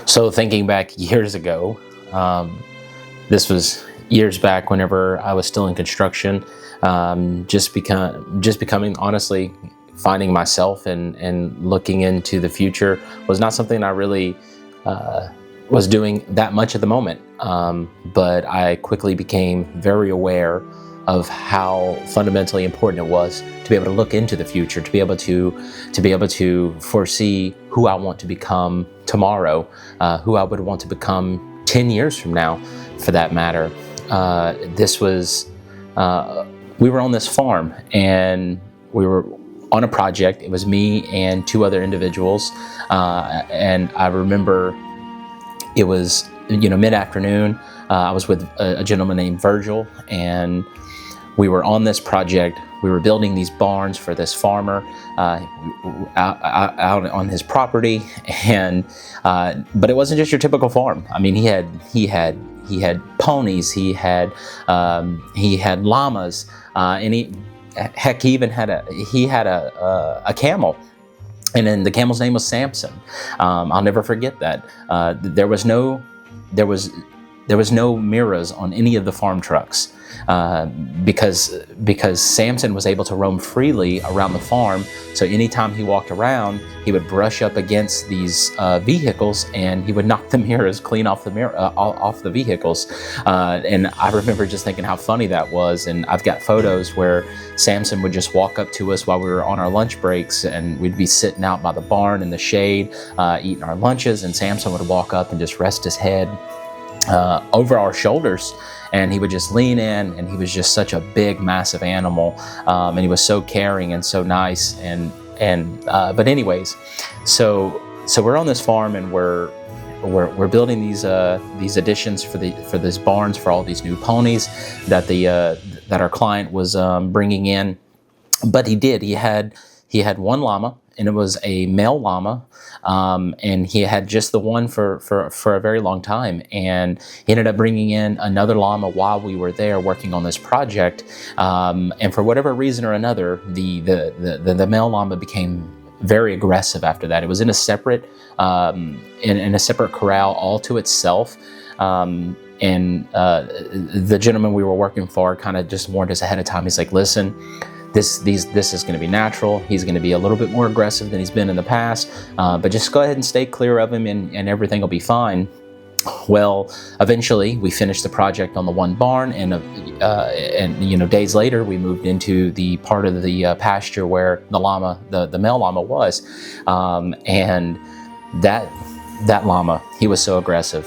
So thinking back years ago, this was years back whenever I was still in construction, just becoming, honestly, finding myself and looking into the future was not something I really was doing that much at the moment. But I quickly became very aware of how fundamentally important it was to be able to look into the future, to be able to foresee who I want to become tomorrow, who I would want to become 10 years from now, for that matter. We were on this farm and we were on a project. It was me and two other individuals, and I remember it was mid-afternoon. I was with a gentleman named Virgil, and we were on this project. We were building these barns for this farmer out on his property, and but it wasn't just your typical farm. I mean, he had ponies, he had llamas, and he even had a camel. And then the camel's name was Samson. I'll never forget that. There was no mirrors on any of the farm trucks, because Samson was able to roam freely around the farm. So anytime he walked around, he would brush up against these vehicles, and he would knock the mirrors clean off the vehicles. And I remember just thinking how funny that was. And I've got photos where Samson would just walk up to us while we were on our lunch breaks, and we'd be sitting out by the barn in the shade, eating our lunches, and Samson would walk up and just rest his head over our shoulders, and he would just lean in, and he was just such a big, massive animal, and he was so caring and so nice. But anyways, so we're on this farm, and we're building these additions for these barns for all these new ponies that our client was bringing in. But he had one llama, and it was a male llama, and he had just the one for a very long time. And he ended up bringing in another llama while we were there working on this project. And for whatever reason or another, the male llama became very aggressive after that. It was in a separate in a separate corral all to itself. And the gentleman we were working for kind of just warned us ahead of time. He's like, listen, this is going to be natural. He's going to be a little bit more aggressive than he's been in the past, but just go ahead and stay clear of him, and everything will be fine. Well, eventually we finished the project on the one barn, and days later we moved into the part of the pasture where the male llama was, and that llama, he was so aggressive.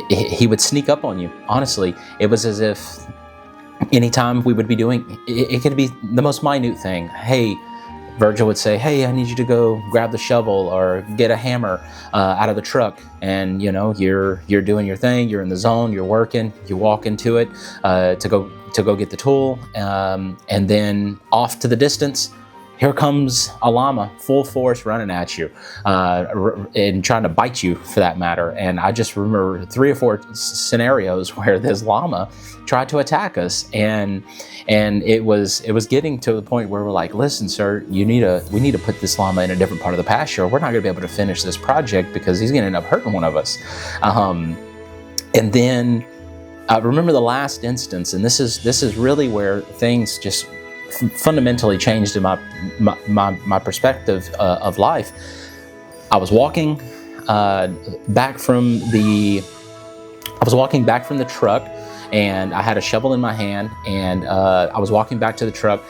He would sneak up on you. Honestly, it was as if anytime we would be doing, it could be the most minute thing. Hey, Virgil would say, hey, I need you to go grab the shovel or get a hammer out of the truck. And you're doing your thing, you're in the zone, you're working, you walk into it to go get the tool, and then off to the distance, here comes a llama, full force, running at you, and trying to bite you, for that matter. And I just remember 3 or 4 scenarios where this llama tried to attack us, and it was getting to the point where we're like, listen, sir, we need to put this llama in a different part of the pasture. We're not going to be able to finish this project because he's going to end up hurting one of us. And then I remember the last instance, and this is really where things just fundamentally changed in my perspective of life. I was walking back from the truck, and I had a shovel in my hand, and I was walking back to the truck,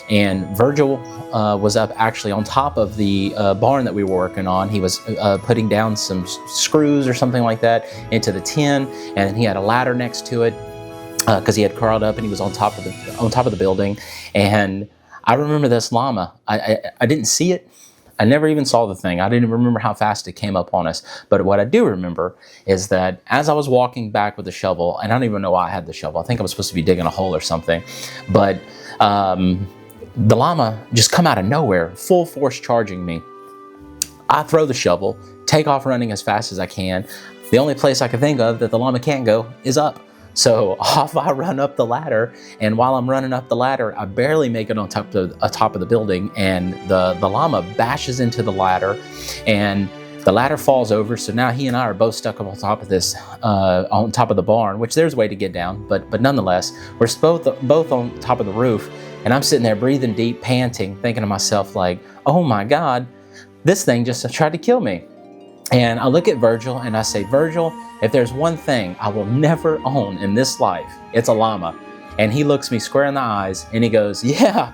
and Virgil was up actually on top of the barn that we were working on. He was putting down some screws or something like that into the tin, and he had a ladder next to it, because he had crawled up and he was on top of the building. And I remember this llama. I didn't see it. I never even saw the thing. I didn't even remember how fast it came up on us. But what I do remember is that as I was walking back with the shovel, and I don't even know why I had the shovel. I think I was supposed to be digging a hole or something. But the llama just come out of nowhere, full force charging me. I throw the shovel, take off running as fast as I can. The only place I can think of that the llama can't go is up. So off I run up the ladder, and while I'm running up the ladder, I barely make it on top of the building, and the llama bashes into the ladder, and The ladder falls over, so now he and I are both stuck up on top of this, on top of the barn, which there's a way to get down, but nonetheless, we're both on top of the roof, and I'm sitting there breathing deep, panting, thinking to myself like, oh my God, this thing just tried to kill me. And I look at Virgil and I say, Virgil, if there's one thing I will never own in this life, it's a llama. And he looks me square in the eyes and he goes, yeah,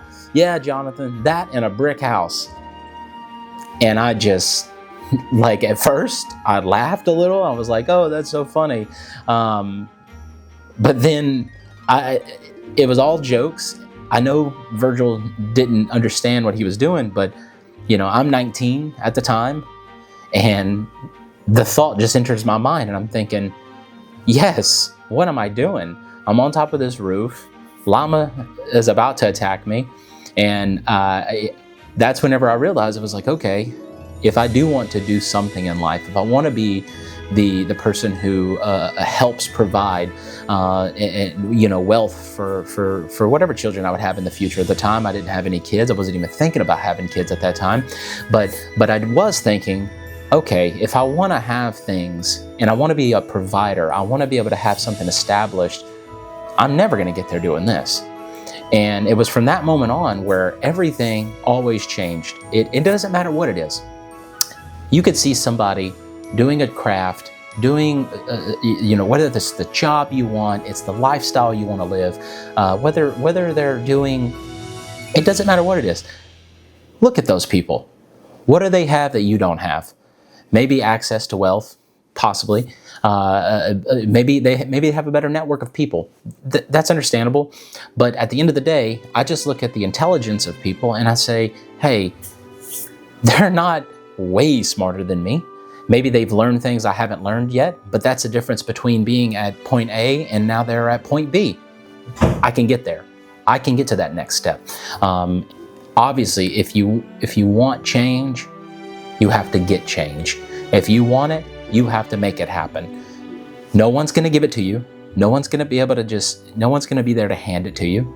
Jonathan, that and a brick house. And I just, like, at first I laughed a little. I was like, oh, that's so funny. But then it was all jokes. I know Virgil didn't understand what he was doing, but I'm 19 at the time, and the thought just enters my mind, and I'm thinking, yes, what am I doing? I'm on top of this roof. Llama is about to attack me. And that's whenever I realized, it was like, okay, if I do want to do something in life, if I want to be the person who helps provide wealth for whatever children I would have in the future. At the time, I didn't have any kids. I wasn't even thinking about having kids at that time, but I was thinking, okay, if I want to have things and I want to be a provider, I want to be able to have something established, I'm never going to get there doing this. And it was from that moment on where everything always changed. It doesn't matter what it is. You could see somebody doing a craft, doing, whether it's the job you want, it's the lifestyle you want to live, whether they're doing, it doesn't matter what it is. Look at those people. What do they have that you don't have? Maybe access to wealth, possibly. Maybe they have a better network of people. That's understandable. But at the end of the day, I just look at the intelligence of people and I say, hey, they're not way smarter than me. Maybe they've learned things I haven't learned yet, but that's the difference between being at point A and now they're at point B. I can get there. I can get to that next step. Obviously, if you want change, you have to get change. If you want it, you have to make it happen. No one's going to give it to you. No one's going to be able to no one's going to be there to hand it to you.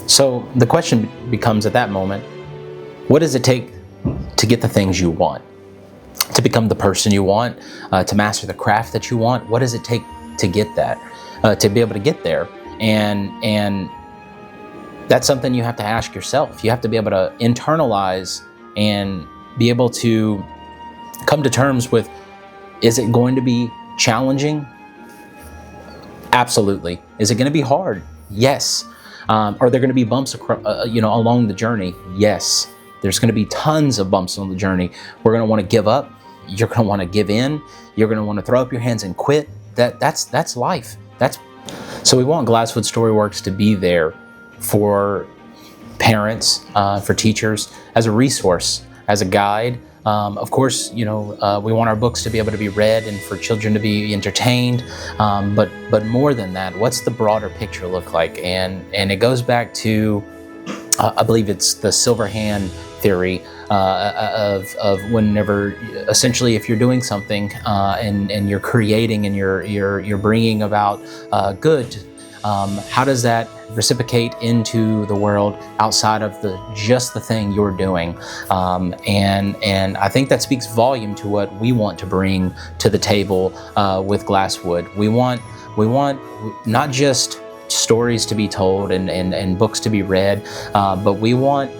So the question becomes at that moment, what does it take to get the things you want? To become the person you want, to master the craft that you want? What does it take to get that? To be able to get there? And that's something you have to ask yourself. You have to be able to internalize and be able to come to terms with, is it going to be challenging? Absolutely. Is it going to be hard? Yes. Are there going to be bumps along the journey? Yes. There's going to be tons of bumps on the journey. We're going to want to give up. You're going to want to give in. You're going to want to throw up your hands and quit. That's life. So we want Glasswood Storyworks to be there for parents, for teachers, as a resource, as a guide. Of course, we want our books to be able to be read and for children to be entertained. But more than that, what's the broader picture look like? And it goes back to, I believe it's the silver hand theory of whenever, essentially, if you're doing something and you're creating and you're bringing about good, how does that reciprocate into the world outside of just the thing you're doing? And I think that speaks volume to what we want to bring to the table with Glasswood. We want not just stories to be told and books to be read, but we want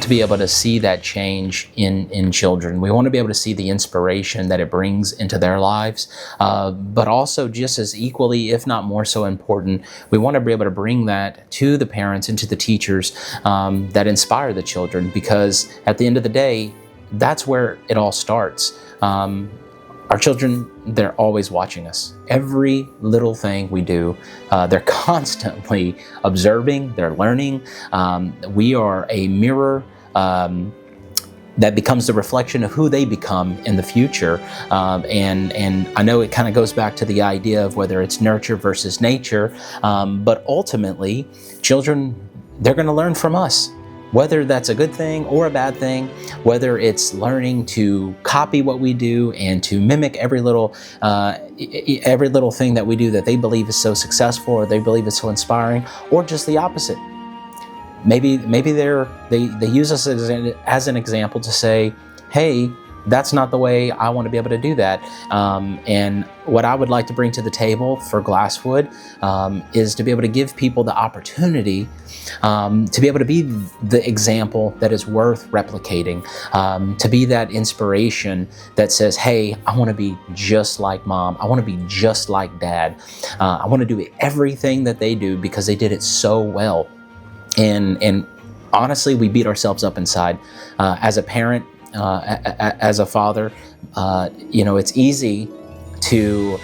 to be able to see that change in children. We want to be able to see the inspiration that it brings into their lives, but also just as equally, if not more so important, we want to be able to bring that to the parents and to the teachers that inspire the children, because at the end of the day, that's where it all starts. Our children, they're always watching us. Every little thing we do, they're constantly observing, they're learning. We are a mirror that becomes the reflection of who they become in the future. And I know it kind of goes back to the idea of whether it's nurture versus nature, but ultimately, children, they're gonna learn from us. Whether that's a good thing or a bad thing, whether it's learning to copy what we do and to mimic every little thing that we do that they believe is so successful or they believe is so inspiring, or just the opposite. Maybe they use us as an example to say, hey, that's not the way I want to be able to do that. And what I would like to bring to the table for Glasswood is to be able to give people the opportunity to be able to be the example that is worth replicating, to be that inspiration that says, hey, I want to be just like mom. I want to be just like dad. I want to do everything that they do because they did it so well. And honestly, we beat ourselves up inside. As a parent, as a father, it's easy to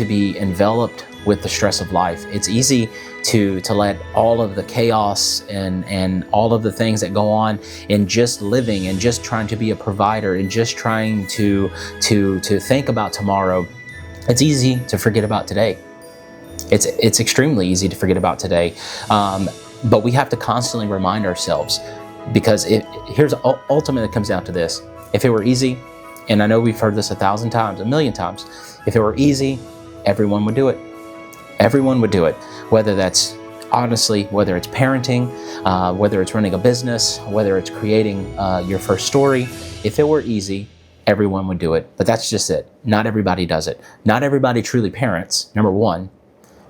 be enveloped with the stress of life. It's easy to let all of the chaos and all of the things that go on in just living and just trying to be a provider and just trying to think about tomorrow. It's easy to forget about today. It's extremely easy to forget about today. But we have to constantly remind ourselves, because ultimately it comes down to this. If it were easy, and I know we've heard this 1,000 times, 1,000,000 times, if it were easy, everyone would do it. Everyone would do it, whether it's parenting, whether it's running a business, whether it's creating your first story. If it were easy, everyone would do it. But that's just it. Not everybody does it. Not everybody truly parents, number one.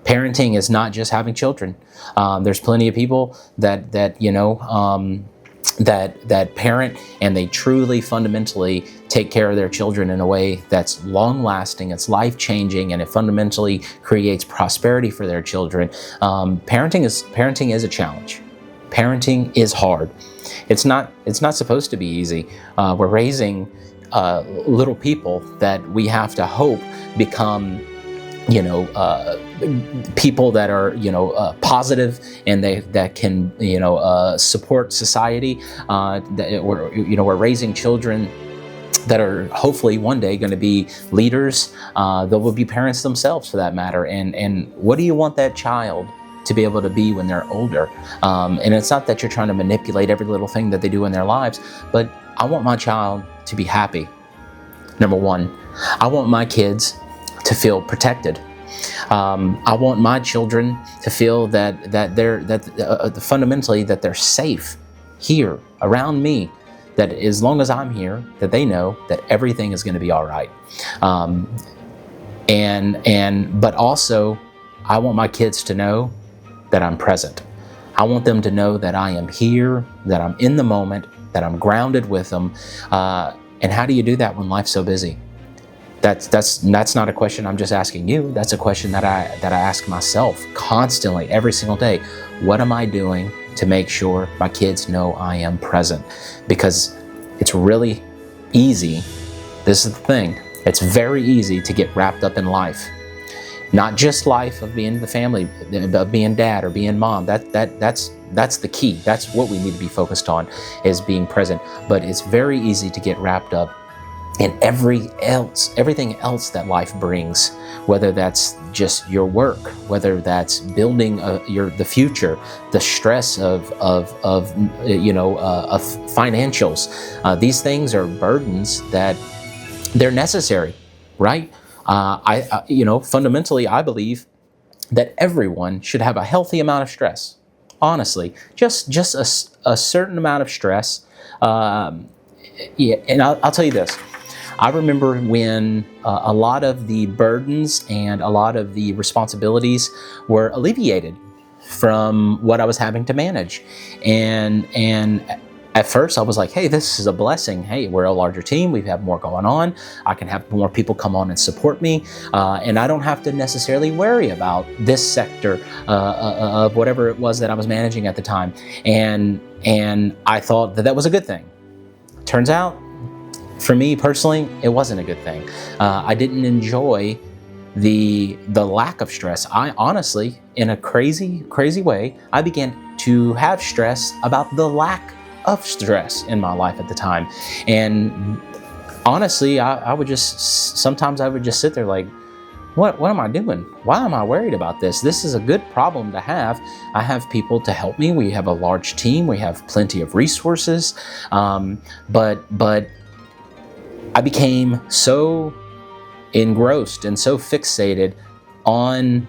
Parenting is not just having children. There's plenty of people that parent and they truly fundamentally take care of their children in a way that's long lasting, it's life changing, and it fundamentally creates prosperity for their children. Parenting is a challenge. Parenting is hard. It's not supposed to be easy. We're raising little people that we have to hope become people that are positive and that can support society. We're raising children that are hopefully one day going to be leaders. They will be parents themselves, for that matter. And what do you want that child to be able to be when they're older? And it's not that you're trying to manipulate every little thing that they do in their lives, but I want my child to be happy. Number one, I want my kids to feel protected. I want my children to feel that fundamentally that they're safe here around me. That as long as I'm here, that they know that everything is going to be all right. But also, I want my kids to know that I'm present. I want them to know that I am here, that I'm in the moment, that I'm grounded with them. And how do you do that when life's so busy? That's not a question I'm just asking you. That's a question that I ask myself constantly, every single day. What am I doing to make sure my kids know I am present? Because it's really easy. This is the thing. It's very easy to get wrapped up in life. Not just life of being the family, of being dad or being mom. That's the key. That's what we need to be focused on, is being present. But it's very easy to get wrapped up in everything else that life brings, whether that's just your work, whether that's building the future, the stress of financials. These things are burdens that they're necessary, right? Fundamentally, I believe that everyone should have a healthy amount of stress. Honestly, just a certain amount of stress. And I'll tell you this. I remember when a lot of the burdens and a lot of the responsibilities were alleviated from what I was having to manage. And at first I was like, hey, this is a blessing. Hey, we're a larger team. We have more going on. I can have more people come on and support me. And I don't have to necessarily worry about this sector of whatever it was that I was managing at the time. And I thought that was a good thing. Turns out, for me personally, it wasn't a good thing. I didn't enjoy the lack of stress. I honestly, in a crazy way, I began to have stress about the lack of stress in my life at the time. And honestly, I would just sit there like, what am I doing? Why am I worried about this? This is a good problem to have. I have people to help me. We have a large team. We have plenty of resources. But I became so engrossed and so fixated on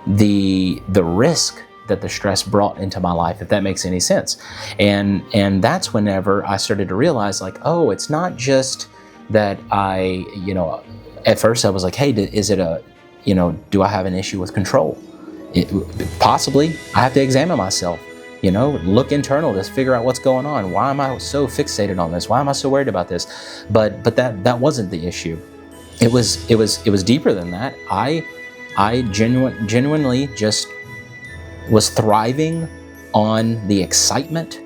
the risk that the stress brought into my life, if that makes any sense. And that's whenever I started to realize, like, oh, it's not just that I, at first I was like, hey, is it do I have an issue with control? Possibly. I have to examine myself, look internal to figure out what's going on. Why am I so fixated on this? Why am I so worried about this? But that wasn't the issue. It was deeper than that. I genuinely just was thriving on the excitement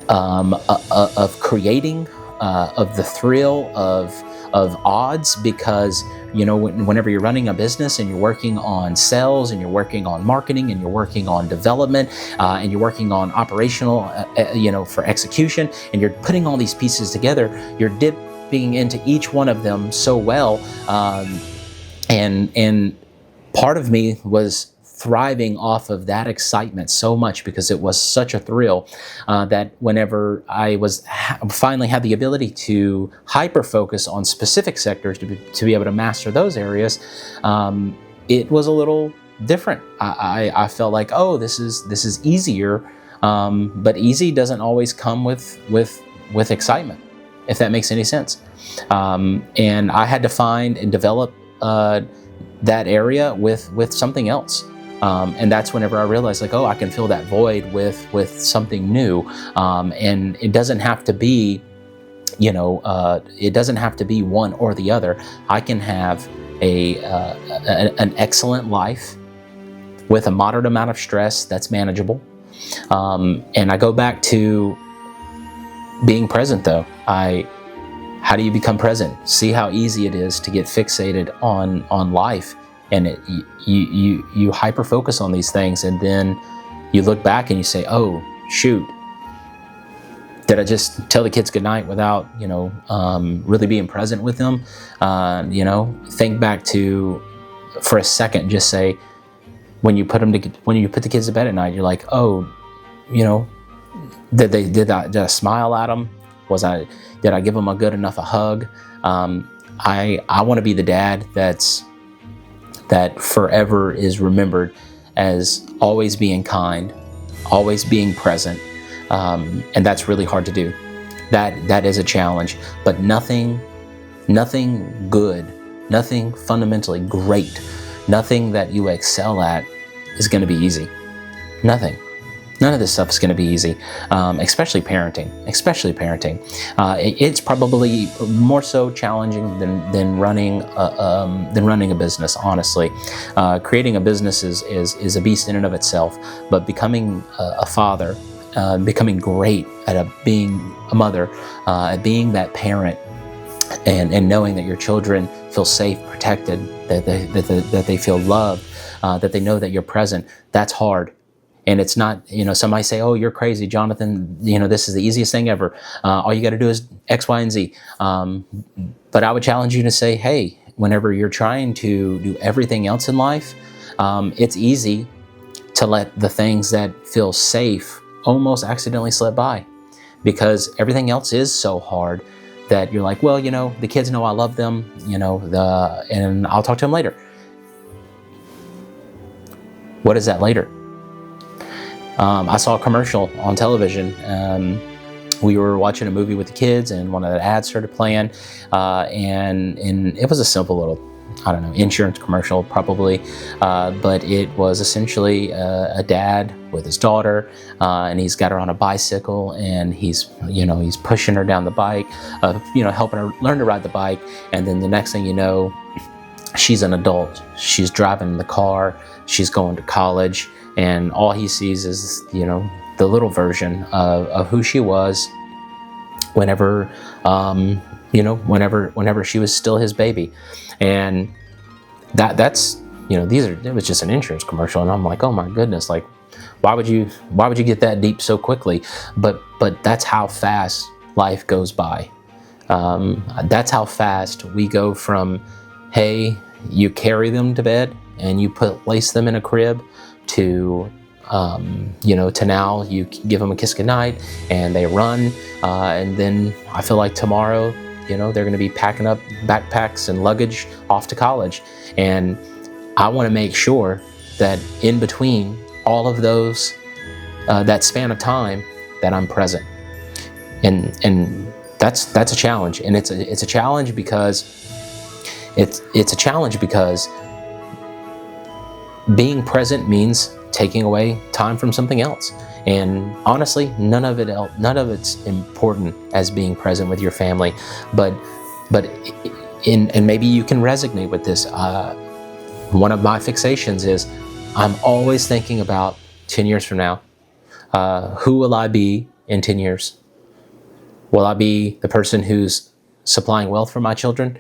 of creating, of the thrill of odds, because whenever you're running a business and you're working on sales and you're working on marketing and you're working on development and you're working on operational for execution, and you're putting all these pieces together, you're dipping into each one of them so well, and part of me was thriving off of that excitement so much, because it was such a thrill that whenever I was finally had the ability to hyper focus on specific sectors to be able to master those areas, it was a little different. I felt like, oh, this is easier, but easy doesn't always come with excitement, if that makes any sense. And I had to find and develop that area with something else. And that's whenever I realized, like, oh, I can fill that void with something new. And it doesn't have to be, it doesn't have to be one or the other. I can have an excellent life with a moderate amount of stress that's manageable. And I go back to being present, though. How do you become present? See how easy it is to get fixated on life. And you hyper focus on these things, and then you look back and you say, "Oh, shoot! Did I just tell the kids goodnight without, really being present with them?" Think back to, for a second, just say, when you put the kids to bed at night, you're like, "Oh, did I smile at them? Did I give them a good enough a hug?" I want to be the dad that forever is remembered as always being kind, always being present, and that's really hard to do. That is a challenge, but nothing good, nothing fundamentally great, nothing that you excel at is going to be easy. None of this stuff is going to be easy, especially parenting. It's probably more so challenging than running a business. Honestly, creating a business is a beast in and of itself. But becoming a father, becoming great at being a mother, at being that parent, and knowing that your children feel safe, protected, that they feel loved, that they know that you're present. That's hard. And it's not, somebody say, "Oh, you're crazy, Jonathan. This is the easiest thing ever. All you got to do is X, Y, and Z." But I would challenge you to say, hey, whenever you're trying to do everything else in life, it's easy to let the things that feel safe almost accidentally slip by, because everything else is so hard that you're like, well, the kids know I love them, and I'll talk to them later. What is that later? I saw a commercial on television. We were watching a movie with the kids, and one of the ads started playing, and it was a simple little, insurance commercial probably, but it was essentially a dad with his daughter, and he's got her on a bicycle, and he's pushing her down the bike, helping her learn to ride the bike, and then the next thing you know, she's an adult. She's driving the car. She's going to college. And all he sees is, the little version of who she was whenever she was still his baby. And that's it was just an insurance commercial, and I'm like, oh my goodness, like, why would you get that deep so quickly? But that's how fast life goes by. That's how fast we go from, hey, you carry them to bed and you place them in a crib, to now you give them a kiss goodnight and they run, and then I feel like tomorrow, they're going to be packing up backpacks and luggage off to college. And I want to make sure that in between all of those, that span of time, that I'm present. And that's a challenge, and it's a challenge because it's a challenge because being present means taking away time from something else. And honestly, none of it's important as being present with your family. But and maybe you can resonate with this. One of my fixations is I'm always thinking about 10 years from now. Who will I be in 10 years? Will I be the person who's supplying wealth for my children,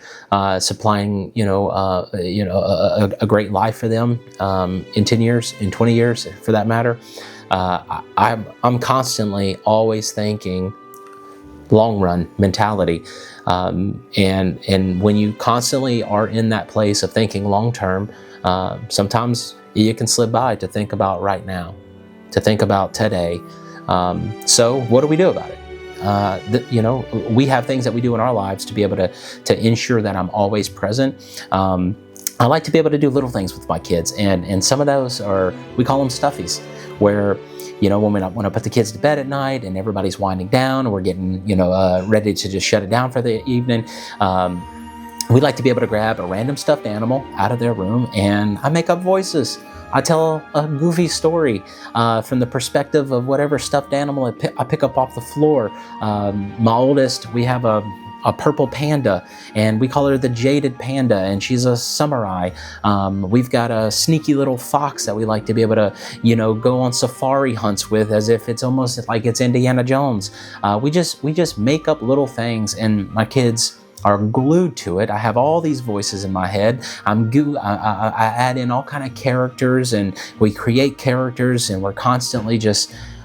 supplying a great life for them in 10 years, in 20 years, for that matter? I'm constantly always thinking long run mentality, and when you constantly are in that place of thinking long term, sometimes you can slip by to think about right now, to think about today. So what do we do about it? We have things that we do in our lives to be able to ensure that I'm always present. I like to be able to do little things with my kids, and some of those are, we call them stuffies, where when I put the kids to bed at night and everybody's winding down, and we're getting ready to just shut it down for the evening, we like to be able to grab a random stuffed animal out of their room, and I make up voices. I tell a goofy story from the perspective of whatever stuffed animal I pick up off the floor. My oldest, we have a purple panda, and we call her the Jaded Panda, and she's a samurai. We've got a sneaky little fox that we like to be able to, go on safari hunts with, as if it's almost like it's Indiana Jones. We just make up little things, and my kids are glued to it. I have all these voices in my head. I add in all kind of characters, and we create characters, and we're constantly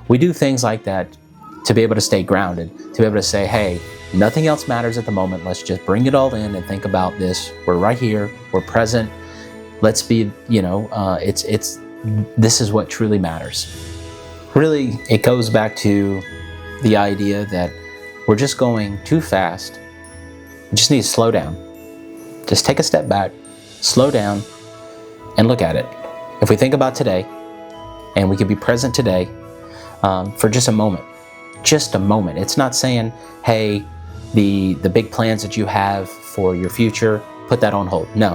we do things like that to be able to stay grounded, to be able to say, hey, nothing else matters at the moment. Let's just bring it all in and think about this. We're right here. We're present. Let's be, this is what truly matters. Really, it goes back to the idea that we're just going too fast. We just need to slow down. Just take a step back, slow down, and look at it. If we think about today, and we can be present today for just a moment. It's not saying, hey, the big plans that you have for your future, put that on hold. No.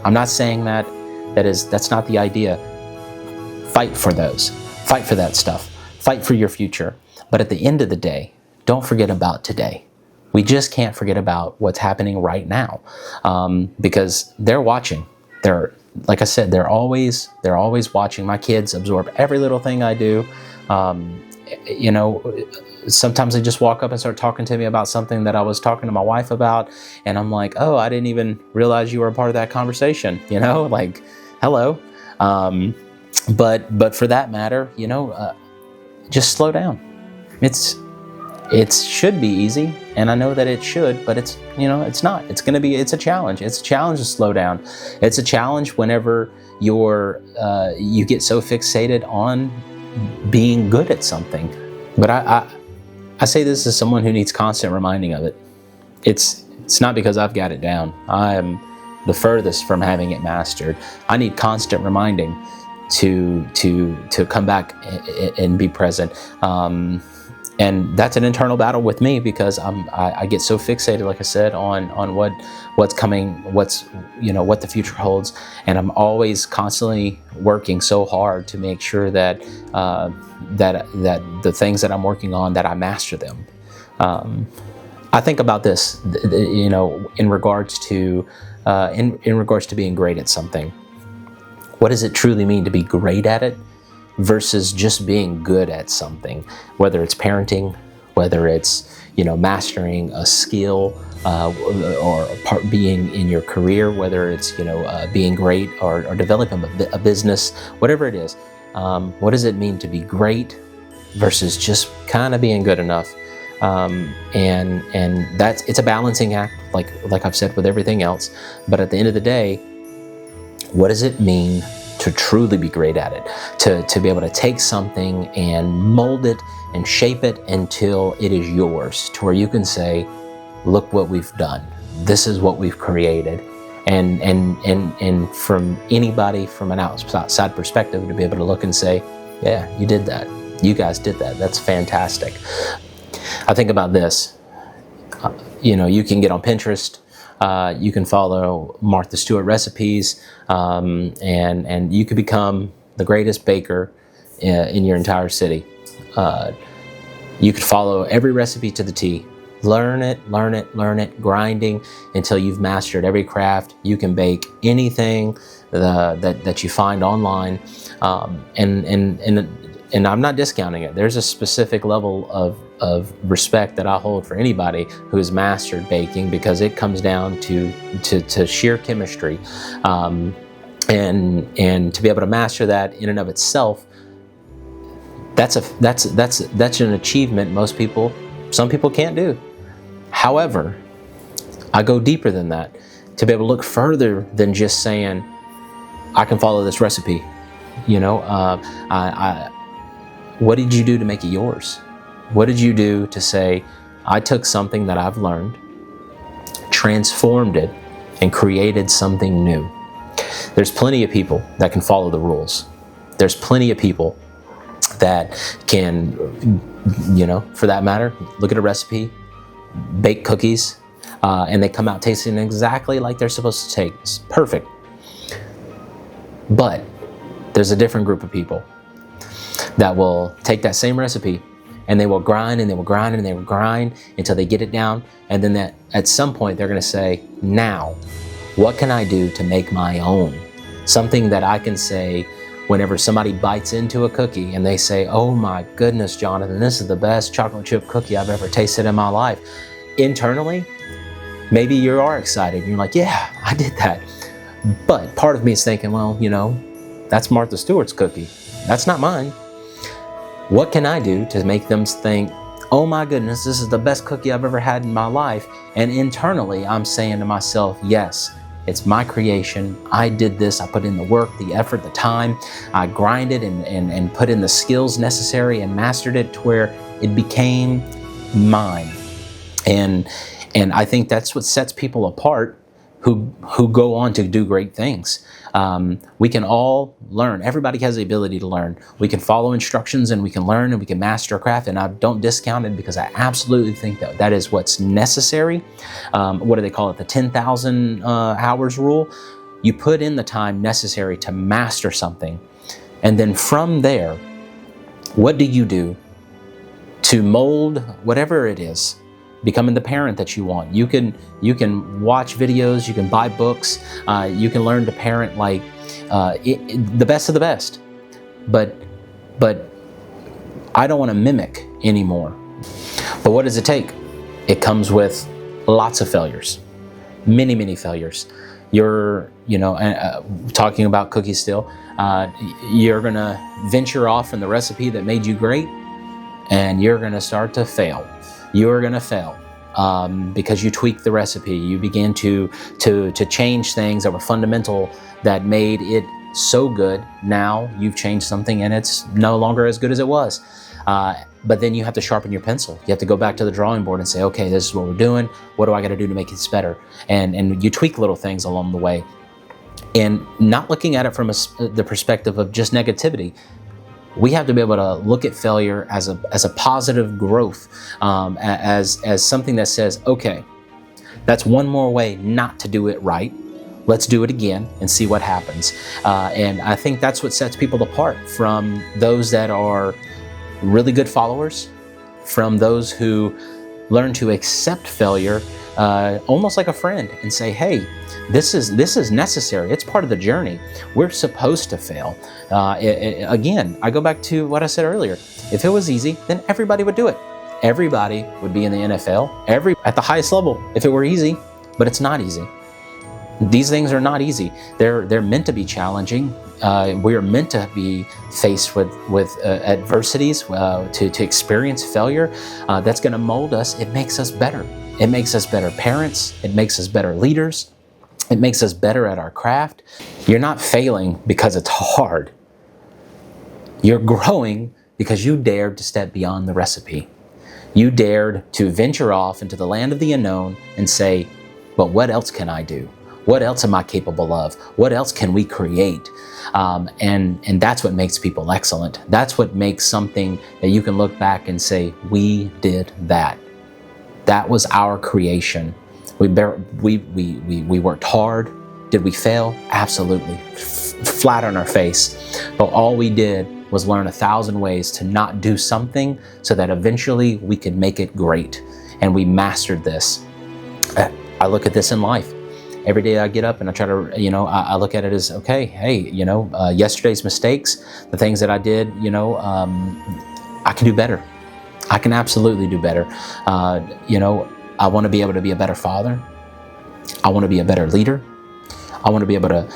I'm not saying that. That's not the idea. Fight for those. Fight for that stuff. Fight for your future. But at the end of the day, don't forget about today. We just can't forget about what's happening right now, because they're watching. Like I said, they're always watching. My kids absorb every little thing I do. Sometimes they just walk up and start talking to me about something that I was talking to my wife about, and I'm like, oh, I didn't even realize you were a part of that conversation. Like, hello. But for that matter, just slow down. It should be easy, and I know that it should, but it's not. It's a challenge. It's a challenge to slow down. It's a challenge whenever you get so fixated on being good at something. But I say this as someone who needs constant reminding of it. It's not because I've got it down. I am the furthest from having it mastered. I need constant reminding to come back and be present. And that's an internal battle with me, because I get so fixated, like I said, on what's coming, what the future holds, and I'm always constantly working so hard to make sure that the things that I'm working on, that I master them. I think about this, in regards to being great at something. What does it truly mean to be great at it versus just being good at something? Whether it's parenting, whether it's mastering a skill, or being in your career, whether it's being great or developing a business, whatever it is. What does it mean to be great versus just kind of being good enough? And it's a balancing act, like I've said with everything else. But at the end of the day, what does it mean to truly be great at it, to be able to take something and mold it and shape it until it is yours, to where you can say, look what we've done. This is what we've created. And from anybody from an outside perspective, to be able to look and say, yeah, you did that. You guys did that. That's fantastic. I think about this. You can get on Pinterest. You can follow Martha Stewart recipes, and you could become the greatest baker in your entire city. You could follow every recipe to the T. Learn it, grinding until you've mastered every craft. You can bake anything that you find online, and I'm not discounting it. There's a specific level of respect that I hold for anybody who has mastered baking, because it comes down to sheer chemistry, and to be able to master that in and of itself, that's an achievement some people can't do. However, I go deeper than that, to be able to look further than just saying, I can follow this recipe. What did you do to make it yours? What did you do to say, I took something that I've learned, transformed it, and created something new? There's plenty of people that can follow the rules. There's plenty of people that can, for that matter, look at a recipe, bake cookies, and they come out tasting exactly like they're supposed to taste. Perfect. But there's a different group of people that will take that same recipe, and they will grind and they will grind and they will grind until they get it down, and then at some point they're going to say, now, what can I do to make my own? Something that I can say whenever somebody bites into a cookie and they say, oh my goodness, Jonathan, this is the best chocolate chip cookie I've ever tasted in my life. Internally, maybe you are excited and you're like, yeah, I did that. But part of me is thinking, well, that's Martha Stewart's cookie. That's not mine. What can I do to make them think, oh my goodness, this is the best cookie I've ever had in my life? And internally, I'm saying to myself, yes, it's my creation. I did this. I put in the work, the effort, the time. I grinded and put in the skills necessary and mastered it to where it became mine. And I think that's what sets people apart who go on to do great things. We can all learn. Everybody has the ability to learn. We can follow instructions and we can learn and we can master a craft, and I don't discount it, because I absolutely think that is what's necessary. What do they call it? The 10,000 hours rule. You put in the time necessary to master something, and then from there, what do you do to mold whatever it is? Becoming the parent that you want. You can watch videos, you can buy books, you can learn to parent like the best of the best. But I don't want to mimic anymore. But what does it take? It comes with lots of failures, many failures. You're talking about cookies still. You're gonna venture off from the recipe that made you great, and you're gonna start to fail. You're going to fail because you tweaked the recipe. You began to change things that were fundamental that made it so good. Now you've changed something and it's no longer as good as it was. But then you have to sharpen your pencil. You have to go back to the drawing board and say, okay, this is what we're doing. What do I got to do to make this better? And you tweak little things along the way. And not looking at it from the perspective of just negativity. We have to be able to look at failure as a positive growth, as something that says, okay, that's one more way not to do it right. Let's do it again and see what happens. And I think that's what sets people apart from those that are really good followers, from those who learn to accept failure almost like a friend and say, hey, this is necessary. It's part of the journey. We're supposed to fail. Again, I go back to what I said earlier. If it was easy, then everybody would do it. Everybody would be in the NFL, at the highest level, if it were easy, but it's not easy. These things are not easy. They're meant to be challenging. We are meant to be faced with adversities, to experience failure. That's going to mold us. It makes us better. It makes us better parents. It makes us better leaders. It makes us better at our craft. You're not failing because it's hard. You're growing because you dared to step beyond the recipe. You dared to venture off into the land of the unknown and say, but what else can I do? What else am I capable of? What else can we create? And that's what makes people excellent. That's what makes something that you can look back and say, we did that. That was our creation. We worked hard. Did we fail? Absolutely. Flat on our face. But all we did was learn 1,000 ways to not do something so that eventually we could make it great. And we mastered this. I look at this in life. Every day I get up and I try to, I look at it as, okay, hey, yesterday's mistakes, the things that I did, I can do better. I can absolutely do better. I want to be able to be a better father. I want to be a better leader. I want to be able to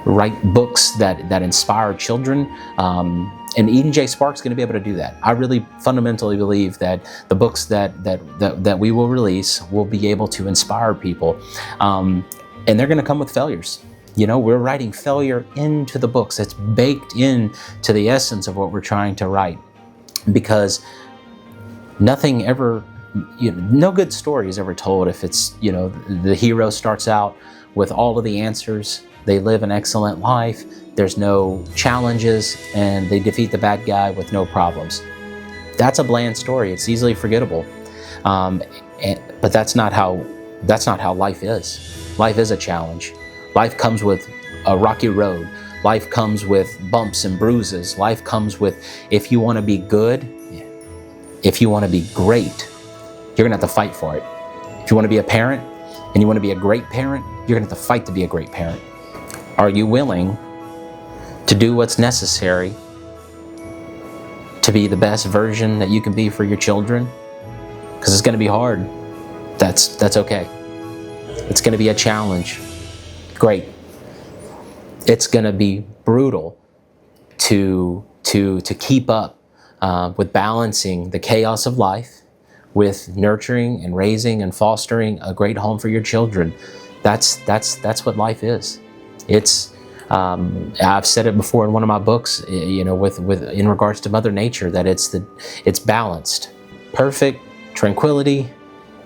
write books that inspire children. And Eden J. Sparks is going to be able to do that. I really fundamentally believe that the books that we will release will be able to inspire people. And they're going to come with failures. We're writing failure into the books. It's baked into the essence of what we're trying to write. Because nothing ever, no good story is ever told if it's, the hero starts out with all of the answers. They live an excellent life. There's no challenges, and they defeat the bad guy with no problems. That's a bland story. It's easily forgettable. But that's not how life is. Life is a challenge. Life comes with a rocky road. Life comes with bumps and bruises. Life comes with, if you want to be good, if you want to be great, you're going to have to fight for it. If you want to be a parent and you want to be a great parent, you're going to have to fight to be a great parent. Are you willing to do what's necessary to be the best version that you can be for your children? Because it's going to be hard. That's okay. It's going to be a challenge. Great. It's going to be brutal to keep up with balancing the chaos of life with nurturing and raising and fostering a great home for your children. That's what life is. It's I've said it before in one of my books, with in regards to Mother Nature, that it's balanced, perfect tranquility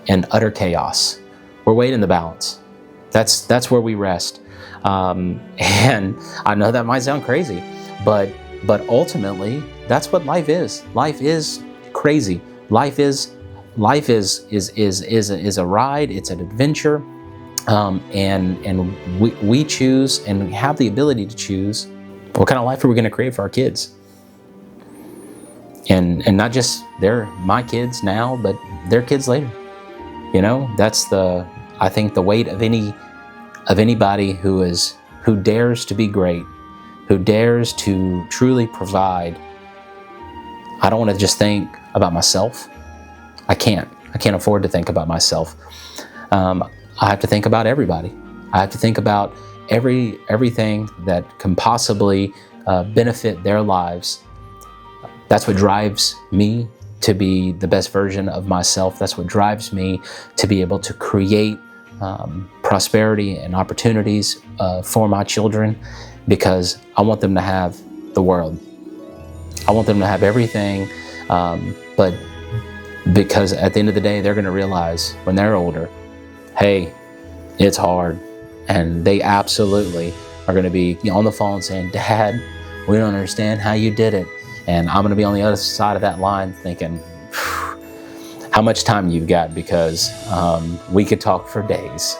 and utter chaos. We're weighed in the balance. That's where we rest. And I know that might sound crazy, but ultimately that's what life is. Life is crazy. Life is a ride. It's an adventure. And we choose and we have the ability to choose what kind of life are we going to create for our kids. And not just they're my kids now, but their kids later. That's I think the weight of anybody who dares to be great, who dares to truly provide. I don't want to just think about myself. I can't afford to think about myself. I have to think about everybody. I have to think about everything that can possibly benefit their lives. That's what drives me to be the best version of myself. That's what drives me to be able to create prosperity and opportunities for my children, because I want them to have the world. I want them to have everything, but because at the end of the day, they're going to realize when they're older, hey, it's hard. And they absolutely are going to be on the phone saying, Dad, we don't understand how you did it. And I'm going to be on the other side of that line thinking, how much time you've got, because we could talk for days.